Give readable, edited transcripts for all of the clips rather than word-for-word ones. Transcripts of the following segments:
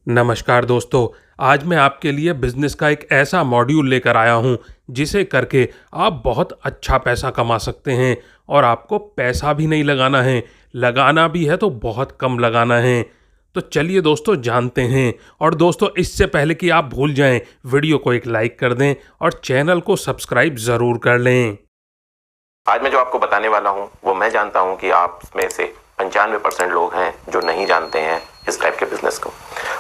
नमस्कार दोस्तों। आज मैं आपके लिए बिजनेस का एक ऐसा मॉड्यूल लेकर आया हूं जिसे करके आप बहुत अच्छा पैसा कमा सकते हैं और आपको पैसा भी नहीं लगाना है। लगाना भी है तो बहुत कम लगाना है। तो चलिए दोस्तों जानते हैं। और दोस्तों इससे पहले कि आप भूल जाएं, वीडियो को एक लाइक कर दें और चैनल को सब्सक्राइब ज़रूर कर लें। आज मैं जो आपको बताने वाला हूं वो मैं जानता हूं कि आप में से 95% लोग हैं जो नहीं जानते हैं इस टाइप के बिजनेस को।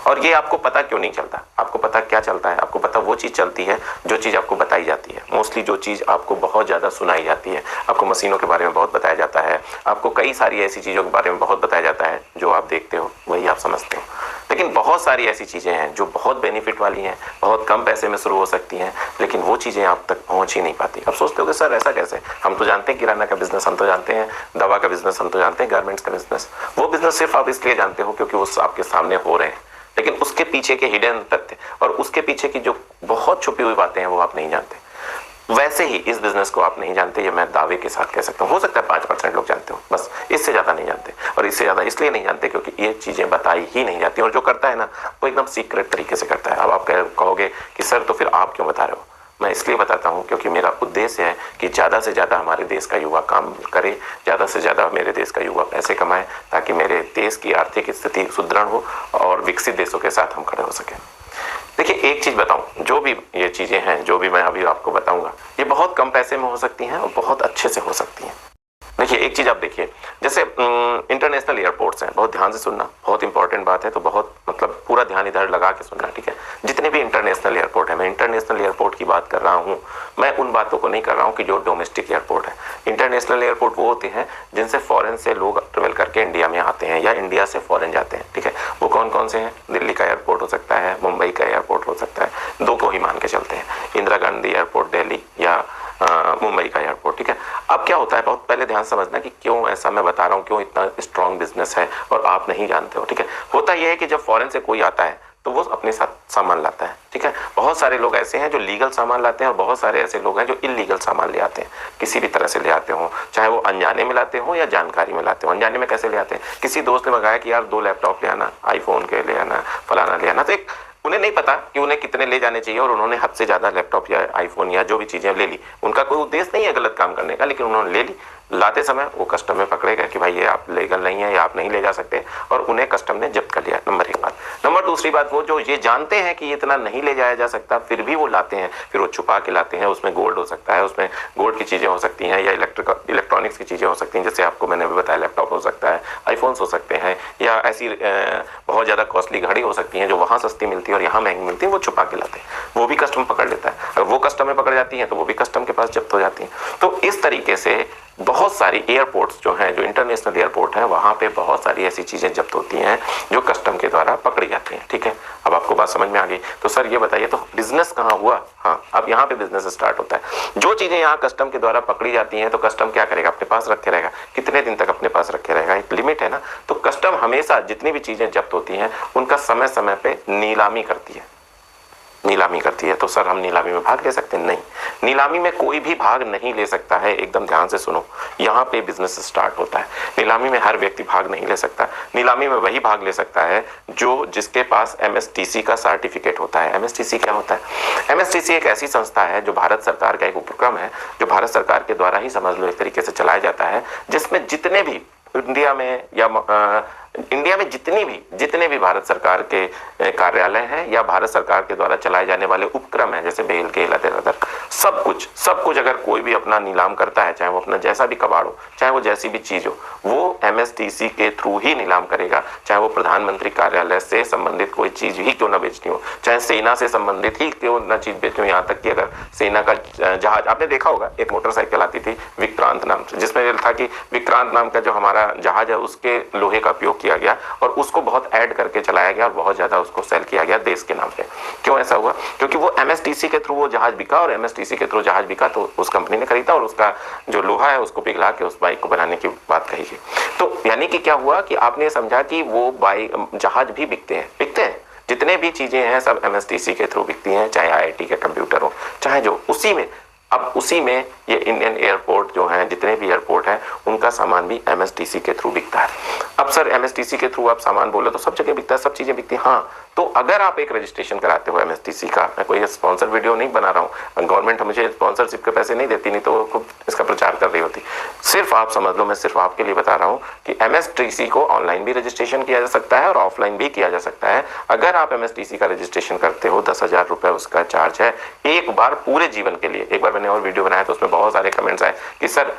और ये आपको पता क्यों नहीं चलता? आपको पता क्या चलता है? आपको पता वो चीज़ चलती है जो चीज़ आपको बताई जाती है। मोस्टली जो चीज़ आपको बहुत ज़्यादा सुनाई जाती है, आपको मशीनों के बारे में बहुत बताया जाता है, आपको कई सारी ऐसी चीज़ों के बारे में बहुत बताया जाता है, जो आप देखते हो वही आप समझते हो। लेकिन बहुत सारी ऐसी चीज़ें हैं जो बहुत बेनिफिट वाली हैं, बहुत कम पैसे में शुरू हो सकती हैं, लेकिन वो चीज़ें आप तक पहुंच ही नहीं पाती। अब सोचते हो कि सर ऐसा कैसे? हम तो जानते हैं किराना का बिजनेस, हम तो जानते हैं दवा का बिजनेस, हम तो जानते हैं गारमेंट्स का बिजनेस। वो बिजनेस सिर्फ आप इसलिए जानते हो क्योंकि वो आपके सामने हो रहे हैं, लेकिन उसके पीछे के हिडन तथ्य और उसके पीछे की जो बहुत छुपी हुई बातें हैं वो आप नहीं जानते। वैसे ही इस बिजनेस को आप नहीं जानते, ये मैं दावे के साथ कह सकता हूँ। हो सकता है 5% लोग जानते हो, बस इससे ज़्यादा नहीं जानते। और इससे ज़्यादा इसलिए नहीं जानते क्योंकि ये चीज़ें बताई ही नहीं जाती, और जो करता है ना वो एकदम सीक्रेट तरीके से करता है। अब आप कहोगे कि सर तो फिर आप क्यों बता रहे हो? मैं इसलिए बताता हूँ क्योंकि मेरा उद्देश्य है कि ज़्यादा से ज़्यादा हमारे देश का युवा काम करे, ज़्यादा से ज़्यादा मेरे देश का युवा पैसे कमाए, ताकि मेरे देश की आर्थिक स्थिति सुदृढ़ हो और विकसित देशों के साथ हम खड़े हो सकें। देखिए एक चीज़ बताऊं, जो भी ये चीज़ें हैं, जो भी मैं अभी आपको बताऊंगा, ये बहुत कम पैसे में हो सकती हैं और बहुत अच्छे से हो सकती हैं। देखिए एक चीज़ आप देखिए, जैसे इंटरनेशनल एयरपोर्ट्स हैं, बहुत ध्यान से सुनना, बहुत इंपॉर्टेंट बात है, तो बहुत मतलब पूरा ध्यान इधर लगा के सुनना, ठीक है। जितने भी इंटरनेशनल एयरपोर्ट है, मैं इंटरनेशनल एयरपोर्ट की बात कर रहा हूँ, मैं उन बातों को नहीं कर रहा हूँ कि जो डोमेस्टिक एयरपोर्ट है। इंटरनेशनल एयरपोर्ट वो होते हैं जिनसे फॉरेन से लोग ट्रेवल करके इंडिया में आते हैं या इंडिया से फॉरेन जाते हैं, ठीक है। वो कौन कौन से हैं? दिल्ली का एयरपोर्ट हो सकता है, मुंबई का एयरपोर्ट हो सकता है, दो को ही मान के चलते हैं, इंदिरा गांधी एयरपोर्ट दिल्ली या मुंबई का एयरपोर्ट, ठीक है। अब क्या होता है, बहुत पहले ध्यान समझना कि क्यों ऐसा मैं बता रहा हूँ, क्यों इतना स्ट्रॉन्ग बिजनेस है और आप नहीं जानते हो, ठीक है। होता यह है कि जब फॉरेन से कोई आता है तो वो अपने साथ सामान लाता है, ठीक है। बहुत सारे लोग ऐसे हैं जो लीगल सामान लाते हैं और बहुत सारे ऐसे लोग हैं जो इलीगल सामान ले आते हैं, किसी भी तरह से ले आते हो, चाहे वो अनजाने में लाते हो या जानकारी में लाते हो। अनजाने में कैसे ले आते हैं? किसी दोस्त ने मंगाया कि यार 2 लैपटॉप ले आना, आईफोन के ले आना, फलाना ले आना, तो एक उन्हें नहीं पता कि उन्हें कितने ले जाने चाहिए और उन्होंने हद से ज़्यादा लैपटॉप या आईफोन या जो भी चीज़ें ले ली। उनका कोई उद्देश्य नहीं है गलत काम करने का, लेकिन उन्होंने ले ली। लाते समय वो कस्टम में पकड़े गए कि भाई ये आप लीगल नहीं है या आप नहीं ले जा सकते, और उन्हें कस्टम ने जब्त कर लिया। नंबर 1 बात। नंबर दूसरी बात, वो जो ये जानते हैं कि इतना नहीं ले जाया जा सकता, फिर भी वो लाते हैं, फिर वो छुपा के लाते हैं। उसमें गोल्ड हो सकता है, उसमें गोल्ड की चीज़ें हो सकती हैं या इलेक्ट्रॉनिक्स की चीज़ें हो सकती हैं, जैसे आपको मैंने भी बताया, लैपटॉप हो सकता है, आईफोन्स हो सकते हैं, या ऐसी बहुत ज़्यादा कॉस्टली घड़ी हो सकती हैं जो वहाँ सस्ती मिलती है और यहाँ महंगी मिलती है, वो छुपा के लाते हैं। वो भी कस्टम पकड़ लेता है। अगर वो कस्टम में पकड़ जाती हैं तो वो भी कस्टम के पास जब्त हो जाती हैं। तो इस तरीके से बहुत सारी एयरपोर्ट्स जो हैं, जो इंटरनेशनल एयरपोर्ट हैं, वहाँ पे बहुत सारी ऐसी चीज़ें जब्त होती हैं जो कस्टम के द्वारा पकड़ी जाती हैं, ठीक है। अब आपको बात समझ में आ गई। तो सर ये बताइए, तो बिजनेस कहाँ हुआ? हाँ, अब यहाँ पे बिजनेस स्टार्ट होता है। जो चीज़ें यहाँ कस्टम के द्वारा पकड़ी जाती हैं तो कस्टम क्या करेगा? अपने पास रखे रहेगा। कितने दिन तक अपने पास रखे रहेगा? एक लिमिट है ना। तो कस्टम हमेशा जितनी भी चीज़ें जब्त होती हैं उनका समय समय पे नीलामी करती है, नीलामी करती है। तो सर हम नीलामी में भाग ले सकते हैं? नहीं, नीलामी में कोई भी भाग नहीं ले सकता है। एकदम ध्यान से सुनो, यहाँ पे बिजनेस स्टार्ट होता है। नीलामी में हर व्यक्ति भाग नहीं ले सकता। नीलामी में वही भाग ले सकता है जो जिसके पास MSTC का सर्टिफिकेट होता है। MSTC क्या होता है? MSTC एक ऐसी संस्था है जो भारत सरकार का एक उपक्रम है, जो भारत सरकार के द्वारा ही समझ लो एक तरीके से चलाया जाता है, जिसमें जितने भी इंडिया में या इंडिया में जितने भी भारत सरकार के कार्यालय हैं या भारत सरकार के द्वारा चलाए जाने वाले उपक्रम हैं, जैसे बेल के अदर सब कुछ अगर कोई भी अपना नीलाम करता है, चाहे वो अपना जैसा भी कबाड़ हो, चाहे वो जैसी भी चीज हो, वो MSTC के थ्रू ही नीलाम करेगा। चाहे वो प्रधानमंत्री कार्यालय से संबंधित कोई चीज ही क्यों न बेचनी हो, चाहे सेना से संबंधित ही क्यों न चीज बेचनी हो। यहाँ तक कि अगर सेना का जहाज, आपने देखा होगा एक मोटरसाइकिल आती थी विक्रांत नाम से, जिसमें ये था कि विक्रांत नाम का जो हमारा जहाज है उसके लोहे का उपयोग किया गया और उसको बहुत ऐड करके चलाया गया और बहुत ज्यादा उसको सेल किया गया देश के नाम पे। क्यों ऐसा हुआ? क्योंकि वो MSTC के थ्रू वो जहाज बिका, और MSTC के थ्रू जहाज बिका तो उस कंपनी ने खरीदा और उसका जो लोहा है उसको पिघला के उस बाइक को बनाने की बात कही गई। तो यानी कि क्या हुआ कि आपने समझा कि वो जहाज भी बिकते हैं। जितने भी चीजें हैं सब MSTC के थ्रू बिकती हैं, चाहे IIT के कंप्यूटर हो, चाहे जो उसी में ये इंडियन एयरपोर्ट जो हैं, जितने भी एयरपोर्ट हैं, उनका सामान भी MSTC के थ्रू बिकता है। अब सर MSTC के थ्रू आप सामान बोले तो सब जगह बिकता है, सब चीज़ें बिकती हैं। हाँ, तो अगर आप एक रजिस्ट्रेशन कराते हो एमएसटीसी का, मैं कोई स्पॉन्सर वीडियो नहीं बना रहा हूँ, गवर्नमेंट मुझे स्पॉन्सरशिप के पैसे नहीं देती, नहीं तो वो खूब इसका प्रचार कर रही होती। सिर्फ आप समझ लो, मैं सिर्फ आपके लिए बता रहा हूँ कि एमएसटीसी को ऑनलाइन भी रजिस्ट्रेशन किया जा सकता है और ऑफलाइन भी किया जा सकता है। अगर आप एमएसटीसी का रजिस्ट्रेशन करते हो, 10,000 रुपये उसका चार्ज है एक बार पूरे जीवन के लिए। एक बार मैंने और वीडियो बनाया तो उसमें बहुत सारे कमेंट्स आए कि सर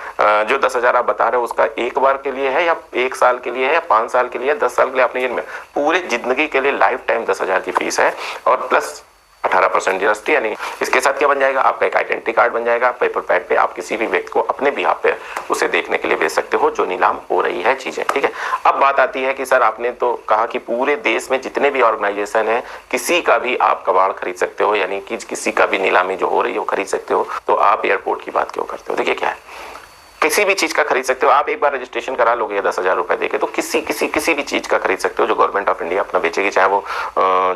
जो 10,000 आप बता रहे हो उसका एक बार के लिए है या 1 साल के लिए है या 5 साल के लिए है, 10 साल के लिए, आपने ये पूरे जिंदगी के लिए लाइफ टाइम 10,000 की फीस है और प्लस 18% जीएसटी। यानी इसके साथ क्या बन जाएगा, आपका एक आइडेंटिटी कार्ड बन जाएगा, पेपर पैड पे आप किसी भी व्यक्ति को अपने बिहाफ पे उसे देखने के लिए भेज सकते हो जो नीलाम हो रही है चीजें, ठीक है। अब बात आती है कि सर आपने तो कहा कि पूरे देश में जितने भी ऑर्गेनाइजेशन है किसी का भी आप कबाड़ खरीद सकते हो, यानी कि किसी का भी नीलामी जो हो रही है वो खरीद सकते हो, तो आप एयरपोर्ट की बात क्यों करते हो? देखिए क्या है, किसी भी चीज का खरीद सकते हो आप, एक बार रजिस्ट्रेशन करा लोगे 10,000 रुपए देके तो किसी भी चीज का खरीद सकते हो जो गवर्नमेंट ऑफ इंडिया अपना बेचेगी, चाहे वो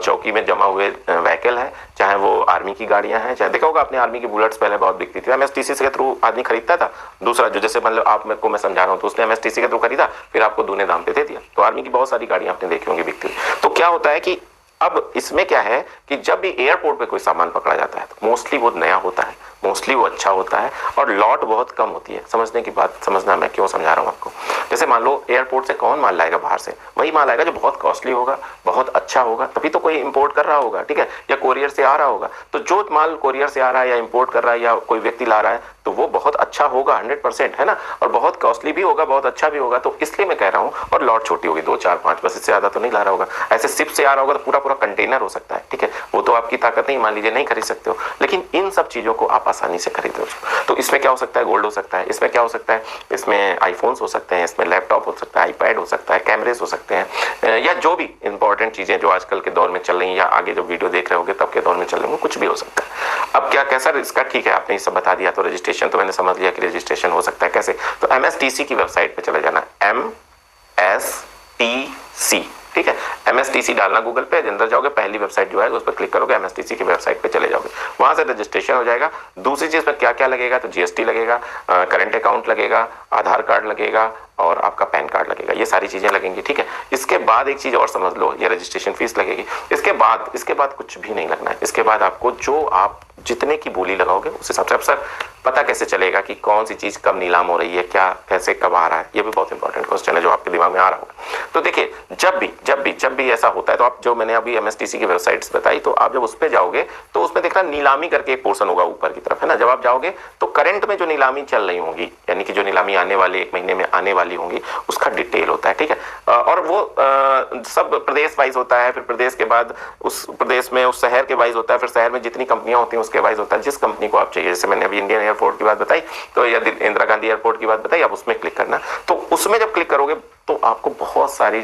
चौकी में जमा हुए व्हीकल है, चाहे वो आर्मी की गाड़ियां हैं, चाहे देखा होगा आपने आर्मी की बुलेट्स पहले बहुत बिकती थी, एमएसटीसी के थ्रू आदमी खरीदता था। दूसरा जो जैसे मतलब आप मेरे को मैं समझा रहा हूँ, तो उसने एमएसटीसी के थ्रू खरीदा, फिर आपको दूने दाम पे दे दिया, तो आर्मी की बहुत सारी गाड़ियां आपने देखी होंगी बिकती हुई। तो क्या होता है कि अब इसमें क्या है कि जब भी एयरपोर्ट पे कोई सामान पकड़ा जाता है तो मोस्टली वो नया होता है, मोस्टली वो अच्छा होता है और लॉट बहुत कम होती है। समझने की बात समझना, मैं क्यों समझा रहा हूँ आपको। जैसे मान लो एयरपोर्ट से कौन माल लाएगा बाहर से, वही माल आएगा जो बहुत कॉस्टली होगा, बहुत अच्छा होगा, तभी तो कोई इंपोर्ट कर रहा होगा, ठीक है, या कोरियर से आ रहा होगा। तो जो माल कोरियर से आ रहा है या इंपोर्ट कर रहा है या कोई व्यक्ति ला रहा है तो वो बहुत अच्छा होगा 100%, है ना, और बहुत कॉस्टली भी होगा, बहुत अच्छा भी होगा। तो इसलिए मैं कह रहा हूँ, और लॉट छोटी होगी, 2 4 5 बस, इससे ज्यादा तो नहीं ला रहा होगा। ऐसे शिप से आ रहा होगा तो पूरा पूरा कंटेनर हो सकता है, ठीक है, वो तो आपकी ताकत नहीं, मान लीजिए नहीं खरीद सकते हो, लेकिन इन सब चीजों को आप आसानी से खरीद लो। तो इसमें क्या हो सकता है, गोल्ड हो सकता है, इसमें क्या हो सकता है, इसमें आईफोन्स हो सकते हैं, इसमें लैपटॉप हो सकता है, आईपैड हो सकता है, कैमरेज हो सकते हैं, या जो भी इंपॉर्टेंट चीजें जो आजकल के दौर में चल रही हैं या आगे जो वीडियो देख रहे होंगे तब के दौर में चल रहे होंगे, कुछ भी हो सकता है। अब क्या कैसा इसका, ठीक है आपने ये सब बता दिया, तो रजिस्ट्रेशन तो मैंने समझ लिया कि रजिस्ट्रेशन हो सकता है कैसे। तो एमएसटीसी की वेबसाइट पे चले जाना, MSTC, ठीक है, MSTC डालना गूगल पे, अंदर जाओगे, पहली वेबसाइट जो है उस पर क्लिक करोगे, एमएसटीसी की वेबसाइट पे चले जाओगे, वहां से रजिस्ट्रेशन हो जाएगा। दूसरी चीज में क्या क्या लगेगा, तो जीएसटी लगेगा, करंट अकाउंट लगेगा, आधार कार्ड लगेगा और आपका पैन कार्ड लगेगा, ये सारी चीजें लगेंगी, ठीक है। इसके बाद एक चीज और समझ लो, ये रजिस्ट्रेशन फीस लगेगी। इसके बाद कुछ भी नहीं लगना है। इसके बाद आपको जो आप जितने की बोली लगाओगे उस हिसाब से। अब सर पता कैसे चलेगा कि कौन सी चीज कब नीलाम हो रही है, क्या कैसे कब आ रहा है, ये भी बहुत इंपॉर्टेंट क्वेश्चन है जो आपके दिमाग में आ रहा होगा। तो देखिए जब भी ऐसा होता है तो आप, जो मैंने अभी एमएसटीसी की वेबसाइट्स बताई, तो आप जब उस पर जाओगे तो उसमें देखना नीलामी करके एक पोर्शन होगा ऊपर की तरफ, है ना। जब आप जाओगे तो करंट में जो नीलामी चल रही होंगी, यानी कि जो नीलामी आने वाले 1 महीने में आने वाली होंगी, उसका डिटेल होता है, ठीक है। और वो सब प्रदेश वाइज होता है, फिर प्रदेश के बाद उस प्रदेश में उस शहर के वाइज होता है, फिर शहर में जितनी कंपनियां होती हैं उसके वाइज होता है, जिस कंपनी को आप चाहिए। जैसे मैंने अभी इंडियन एयरपोर्ट की बात बताई, तो या इंदिरा गांधी एयरपोर्ट की बात बताई, आप उसमें क्लिक करना। तो उसमें जब क्लिक करोगे तो आपको बहुत सारी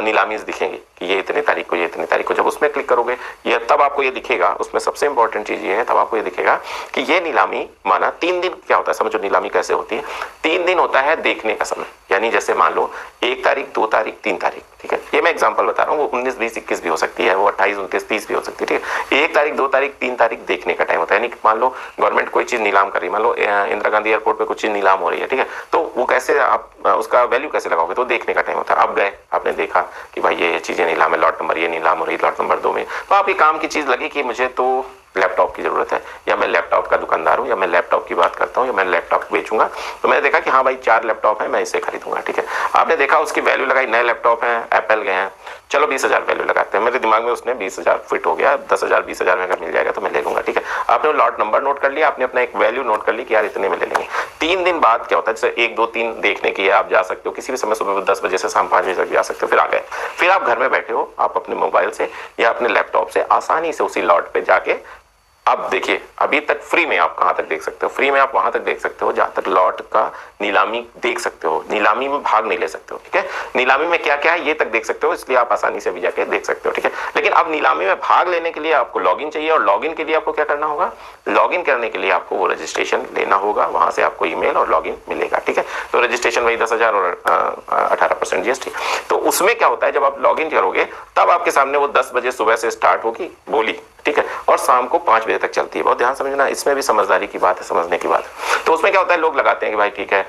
नीलामीज दिखेंगी कि ये इतने तारीख को, ये इतने तारीख को। जब उसमें क्लिक करोगे ये तब आपको ये दिखेगा, उसमें सबसे इंपॉर्टेंट चीज ये है, तब आपको ये दिखेगा कि ये नीलामी माना 3 दिन क्या होता है, समझो नीलामी कैसे होती है। 3 दिन होता है देखने का समय, यानी जैसे मान लो 1 तारीख, 2 तारीख, 3 तारीख, ठीक है, ये मैं एग्जांपल बता रहा हूँ, वो 19, 20, 21 भी हो सकती है, वो 28, 29, 30 भी हो सकती है, ठीक है। 1 तारीख, 2 तारीख, 3 तारीख देखने का टाइम होता है, यानी मान लो गवर्नमेंट कोई चीज नीलाम कर रही है, मान लो इंदिरा गांधी एयरपोर्ट पे कुछ चीज नीलाम हो रही है, ठीक है, तो वो कैसे आप उसका वैल्यू कैसे लगाओगे, तो देखने का टाइम होता है। आप गए, आपने देखा कि भाई ये चीजें नीलाम है, लॉट नंबर ये नीलाम हो रही है, लॉट नंबर 2 में, तो आप ये काम की चीज लगी कि मुझे तो लैपटॉप की जरूरत है, या मैं लैपटॉप का दुकानदार हूं, या मैं लैपटॉप की बात करता हूं, या मैं लैपटॉप बेचूंगा, तो मैंने देखा कि हाँ भाई 4 लैपटॉप है, मैं इसे खरीदूंगा, ठीक है। आपने देखा उसकी वैल्यू लगाई, नए लैपटॉप हैं, एप्पल के हैं, चलो 20,000 वैल्यू लगाते हैं, मेरे दिमाग में उसने 20,000 फिट हो गया, 10,000 20,000 में अगर मिल जाएगा तो मैं ले लूंगा, ठीक है। आपने लॉट नंबर नोट कर लिया, आपने अपना एक वैल्यू नोट कर ली कि यार इतने में ले लेंगे। 3 दिन बाद क्या होता है, जैसे 1 2 3 देखने की है, आप जा सकते हो किसी भी समय, सुबह 10 बजे से शाम 5 बजे तक जा सकते हो, फिर आ गए, फिर आप घर में बैठे हो, आप अपने मोबाइल से या अपने लैपटॉप से आसानी से उसी लॉट पे जाके, अब देखिए अभी तक फ्री में आप कहां तक देख सकते हो, फ्री में आप वहां तक देख सकते हो जहां तक लॉट का नीलामी देख सकते हो, नीलामी में भाग नहीं ले सकते हो, ठीक है। नीलामी में क्या क्या है ये तक देख सकते हो, इसलिए आप आसानी से भी जाके देख सकते हो, ठीक है। लेकिन अब नीलामी में भाग लेने के लिए आपको लॉगिन चाहिए, और लॉगिन के लिए आपको क्या करना होगा, लॉगिन करने के लिए आपको वो रजिस्ट्रेशन लेना होगा, वहां से आपको ईमेल और लॉगिन मिलेगा, ठीक है। तो रजिस्ट्रेशन वही 10,000 और 18% जीएसटी। तो उसमें क्या होता है, जब आप लॉगिन करोगे तब आपके सामने वो 10 बजे सुबह से स्टार्ट होगी बोली, ठीक है, और शाम को 5 बजे तक चलती है। बहुत ध्यान समझना, इसमें भी समझदारी की बात है, समझने की बात है। तो उसमें क्या होता है, लोग लगाते हैं कि भाई ठीक है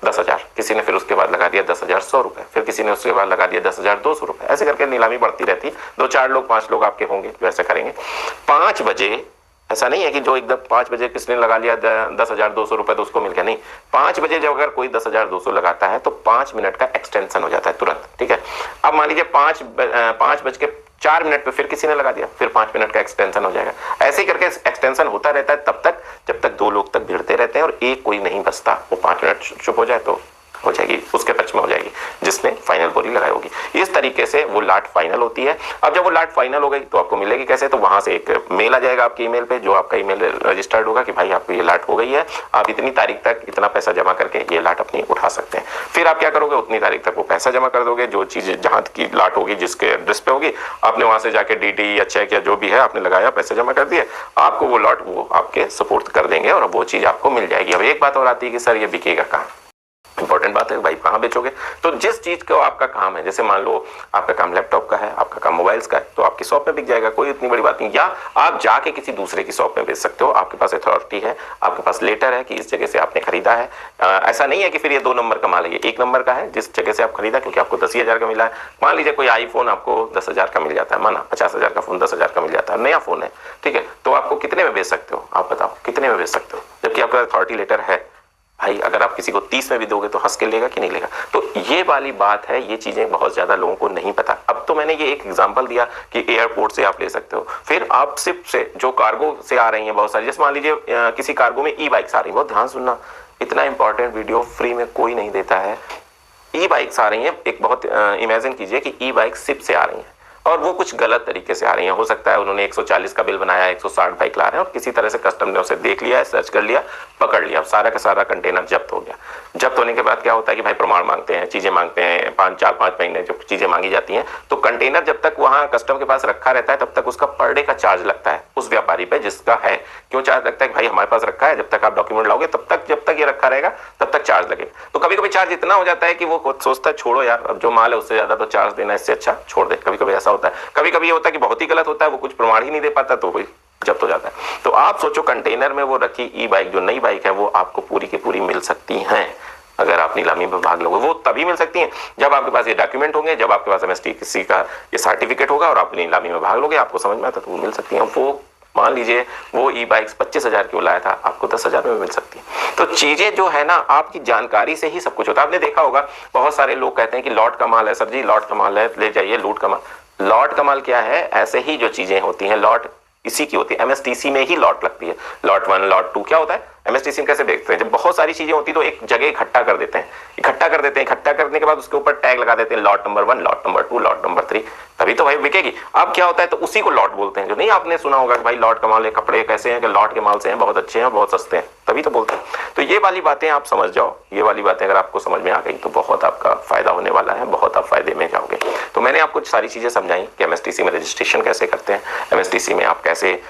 10,000, किसी ने फिर उसके बाद लगा दिया 10,100 रुपए, फिर किसी ने उसके बाद लगा दिया 10,200 रुपए, ऐसे करके नीलामी बढ़ती रहती है। 2-4 लोग 5 लोग आपके होंगे जो ऐसे करेंगे। 5 बजे ऐसा नहीं है कि जो एकदम 5 बजे किसने लगा लिया 10,200 रुपए तो उसको मिल गया, नहीं। 5 बजे जब अगर कोई 10,200 लगाता है तो 5 मिनट का एक्सटेंशन हो जाता है तुरंत, ठीक है। अब मान लीजिए 5:04 पे फिर किसी ने लगा दिया, फिर 5 मिनट का एक्सटेंशन हो जाएगा। ऐसे ही करके एक्सटेंशन होता रहता है तब तक जब तक 2 लोग तक भिड़ते रहते हैं और एक कोई नहीं बचता। वो 5 मिनट चुप हो जाए तो हो जाएगी, उसके पक्ष में हो जाएगी जिसने फाइनल बोली लगाई होगी। इस तरीके से वो लाट फाइनल होती है। अब जब वो लाट फाइनल हो गई तो आपको मिलेगी कैसे, तो वहां से एक मेल आ जाएगा आपके ईमेल पे, जो आपका ईमेल रजिस्टर्ड होगा कि भाई आपको ये लाट हो गई है, आप इतनी तारीख तक इतना पैसा जमा करके ये लाट अपनी उठा सकते हैं। फिर आप क्या करोगे, उतनी तारीख तक वो पैसा जमा कर दोगे, जो चीज जहां की लाट होगी जिसके एड्रेस पे होगी, आपने वहां से जाके DD या चेक या जो भी है आपने लगाया, पैसे जमा कर दिए, आपको वो लॉट वो आपके सपोर्ट कर देंगे और वो चीज आपको मिल जाएगी। अब एक बात और आती है कि सर ये बिकेगा कहाँ, इंपॉर्टेंट बात है भाई, कहाँ बेचोगे। तो जिस चीज को आपका काम है, जैसे मान लो आपका काम लैपटॉप का है, आपका काम मोबाइल्स का है, तो आपकी शॉप में बिक जाएगा, कोई इतनी बड़ी बात नहीं। या आप जाके किसी दूसरे की शॉप में बेच सकते हो, आपके पास अथॉरिटी है, आपके पास लेटर है कि इस जगह से आपने खरीदा है। ऐसा नहीं है कि फिर ये 2 नंबर का माल है, ये 1 नंबर का है जिस जगह से आप खरीदा, क्योंकि आपको 10,000 का मिला है। मान लीजिए कोई आईफोन आपको 10,000 का मिल जाता है, माना 50,000 का फोन 10,000 का मिल जाता है, नया फोन है, ठीक है, तो आपको कितने में बेच सकते हो, आप बताओ कितने में बेच सकते हो, जबकि आपका अथॉरिटी लेटर है। भाई अगर आप किसी को 30 में भी दोगे तो हंस के लेगा कि नहीं लेगा। तो ये वाली बात है, ये चीजें बहुत ज्यादा लोगों को नहीं पता। अब तो मैंने ये एक एग्जांपल दिया कि एयरपोर्ट से आप ले सकते हो, फिर आप शिप से जो कार्गो से आ रही हैं बहुत सारी, जैसे मान लीजिए किसी कार्गो में ई-बाइक्स आ रही है, बहुत ध्यान सुनना, इतना इंपॉर्टेंट वीडियो फ्री में कोई नहीं देता है। ई-बाइक्स आ रही हैं, एक बहुत इमेजिन कीजिए कि ई-बाइक शिप से आ रही हैं और वो कुछ गलत तरीके से आ रही हैं। हो सकता है उन्होंने 140 का बिल बनाया, 160 बाइक ला रहे हैं और किसी तरह से कस्टम ने उसे देख लिया है, सर्च कर लिया, पकड़ लिया, सारा का सारा कंटेनर जब्त हो गया। जब्त होने के बाद क्या होता है कि भाई प्रमाण मांगते हैं, चीजें मांगते हैं, 4-5 महीने जो चीजें मांगी जाती हैं। तो कंटेनर जब तक वहां कस्टम के पास रखा रहता है तब तक उसका पर डे का चार्ज लगता है उस व्यापारी पे जिसका है। क्यों चार्ज लगता है, भाई हमारे पास रखा है, जब तक आप डॉक्यूमेंट लाओगे तब तक, जब तक ये रखा रहेगा तब तक चार्ज लगेगा। तो कभी कभी चार्ज इतना हो जाता है कि वो सोचता है छोड़ो यार, अब जो माल है उससे ज्यादा तो चार्ज देना, इससे अच्छा छोड़ दे। कभी कभी ऐसा होता है, कभी कभी होता है कि बहुत ही गलत होता है, वो कुछ प्रमाण ही नहीं दे पाता तो वही जब्त हो जाता है। तो आप सोचो कंटेनर में वो रखी ई-बाइक जो नई बाइक है वो आपको पूरी की पूरी मिल सकती हैं अगर आप नीलामी में भाग लोगे। वो तभी मिल सकती हैं जब आपके पास ये डॉक्यूमेंट होंगे, जब आपके पास MSTC का ये सर्टिफिकेट होगा और आप नीलामी में भाग लोगे, आपको समझ में आता तो वो मिल सकती हैं। वो मान लीजिए वो ई-बाइक्स 25,000 की लाया था, आपको 10,000 में मिल सकती है। तो चीजें जो है ना, आपकी जानकारी से ही सब कुछ होता है। आपने देखा होगा बहुत सारे लोग कहते हैं कि लॉट का माल है, सर जी लॉट का माल है, ले जाइए लूट का माल। लॉट का माल क्या है, ऐसे ही जो चीजें होती हैं लॉट इसी की होती है, MSTC में ही लॉट लगती है। लॉट 1 लॉट 2 क्या होता है, MSTC में कैसे देखते हैं, जब बहुत सारी चीजें होती तो एक जगह इकट्ठा कर देते हैं, इकट्ठा करने के बाद उसके ऊपर टैग लगा देते हैं, lot number 1, lot number 2, lot number 3, तभी तो भाई बिकेगी। अब क्या होता है, तो उसी को लॉट बोलते हैं। जो नहीं आपने सुना होगा कि भाई लॉट का माल है, कपड़े कैसे हैं कि लॉट के माल से हैं, बहुत अच्छे हैं, बहुत सस्ते हैं, तभी तो बोलते हैं। तो ये वाली बातें आप समझ जाओ, ये वाली बातें अगर आपको समझ में आ गई तो बहुत आपका फायदा होने वाला है, बहुत आप फायदे में जाओगे। तो मैंने आपको सारी चीजें समझाई कि MSTC में रजिस्ट्रेशन कैसे करते हैं, MSTC में आप कैसे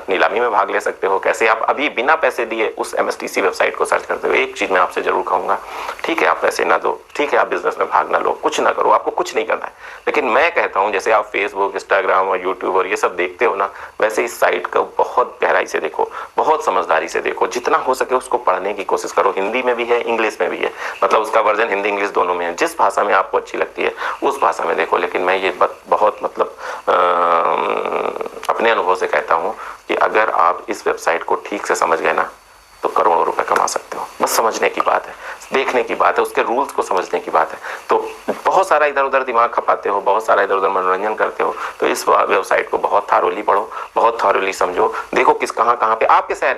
नीलामी में भाग ले सकते हो, कैसे आप अभी बिना पैसे दिए उस MSTC वेबसाइट को सर्च करते हो। एक चीज मैं आपसे जरूर कहूंगा, ठीक है आप पैसे ना दो, ठीक है आप बिजनेस में भाग ना लो, कुछ ना करो, आपको कुछ नहीं करना है, लेकिन मैं कहता हूं जैसे आप फेसबुक, इंस्टाग्राम और यूट्यूब और ये सब देखते हो ना, वैसे इस साइट को बहुत गहराई से देखो, बहुत समझदारी से देखो, जितना हो सके उसको पढ़ने की कोशिश करो। हिंदी में भी है, इंग्लिश में भी है, मतलब उसका वर्जन हिंदी इंग्लिश दोनों में है। जिस भाषा में आपको अच्छी लगती है उस भाषा में देखो, लेकिन मैं ये बहुत मतलब अपने अनुभव से कहता हूं कि अगर आप इस वेबसाइट को ठीक से समझ गए ना तो करोड़ों रुपए कमा सकते हो। बस समझने की बात है, देखने की बात है, उसके रूल्स को समझने की बात है। तो बहुत सारा इधर उधर दिमाग खपाते हो, बहुत सारा इधर उधर मनोरंजन करते हो, तो इस वेबसाइट को बहुत थारोली पढ़ो, बहुत थारोली समझो, देखो किस कहाँ पे आपके शहर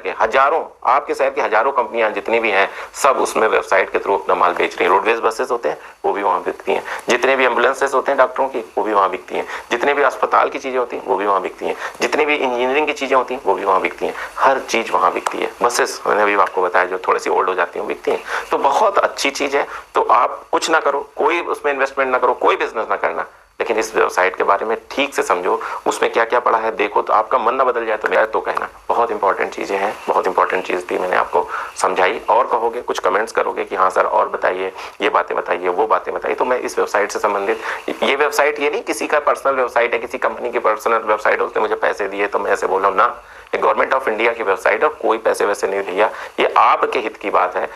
के हजारों कंपनियां जितनी भी हैं सब उसमें वेबसाइट के थ्रू अपना माल बेच रही है। रोडवेज बसेस होते हैं वो भी वहाँ बिकती हैं, जितने भी एम्बुलेंसेस होते हैं डॉक्टरों की वो भी वहाँ बिकती हैं, जितने भी अस्पताल की चीजें होती हैं वो भी वहाँ बिकती हैं, जितनी भी इंजीनियरिंग की चीजें होती हैं वो भी वहाँ बिकती हैं, हर चीज वहाँ बिकती है। बसेस मैंने अभी आपको बताया जो थोड़ी सी ओल्ड हो जाती हैं बिकती हैं, तो बहुत अच्छी चीज है। तो आप कुछ ना करो, कोई उसमें इन्वेस्टमेंट ना करो, कोई बिजनेस ना करना, लेकिन इस वेबसाइट के बारे में ठीक से समझो, उसमें क्या क्या पड़ा है देखो, तो आपका मन ना बदल जाए तो कहना। बहुत इंपॉर्टेंट चीज़ें हैं, बहुत इंपॉर्टेंट चीज़ थी, मैंने आपको समझाई। और कहोगे, कुछ कमेंट्स करोगे कि हाँ सर और बताइए, ये बातें बताइए, वो बातें बताइए, तो मैं इस वेबसाइट से संबंधित, ये वेबसाइट ये नहीं किसी का पर्सनल वेबसाइट है, किसी कंपनी की पर्सनल वेबसाइट है, उसने मुझे पैसे दिए तो मैं ऐसे बोल रहा हूँ ना, ये गवर्नमेंट ऑफ इंडिया की वेबसाइट और कोई पैसे वैसे नहीं भैया, ये आपके हित की बात है।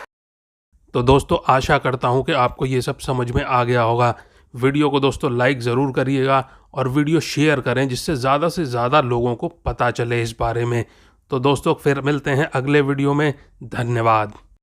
तो दोस्तों आशा करता हूँ कि आपको ये सब समझ में आ गया होगा। वीडियो को दोस्तों लाइक ज़रूर करिएगा और वीडियो शेयर करें जिससे ज़्यादा से ज़्यादा लोगों को पता चले इस बारे में। तो दोस्तों फिर मिलते हैं अगले वीडियो में। धन्यवाद।